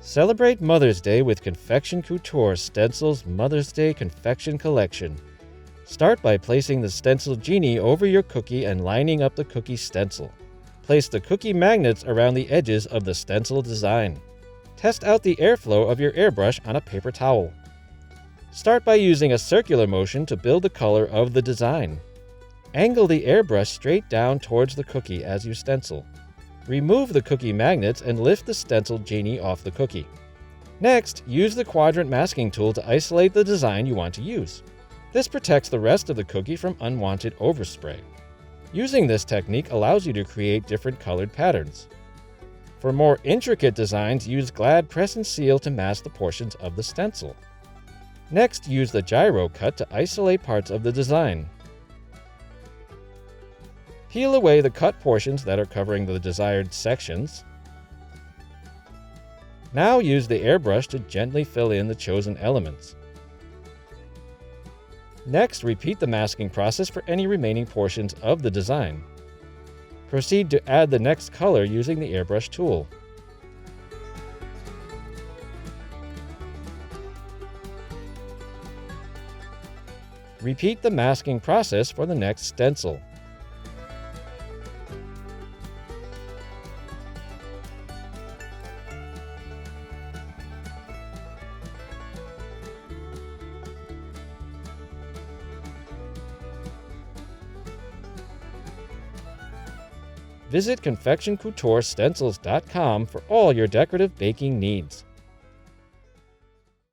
Celebrate Mother's Day with Confection Couture Stencil's Mother's Day Confection Collection. Start by placing the stencil genie over your cookie and lining up the cookie stencil. Place the cookie magnets around the edges of the stencil design. Test out the airflow of your airbrush on a paper towel. Start by using a circular motion to build the color of the design. Angle the airbrush straight down towards the cookie as you stencil. Remove the cookie magnets and lift the stencil genie off the cookie. Next, use the quadrant masking tool to isolate the design you want to use. This protects the rest of the cookie from unwanted overspray. Using this technique allows you to create different colored patterns. For more intricate designs, use Glad Press and Seal to mask the portions of the stencil. Next, use the gyro cut to isolate parts of the design. Peel away the cut portions that are covering the desired sections. Now use the airbrush to gently fill in the chosen elements. Next, repeat the masking process for any remaining portions of the design. Proceed to add the next color using the airbrush tool. Repeat the masking process for the next stencil. Visit ConfectionCoutureStencils.com for all your decorative baking needs.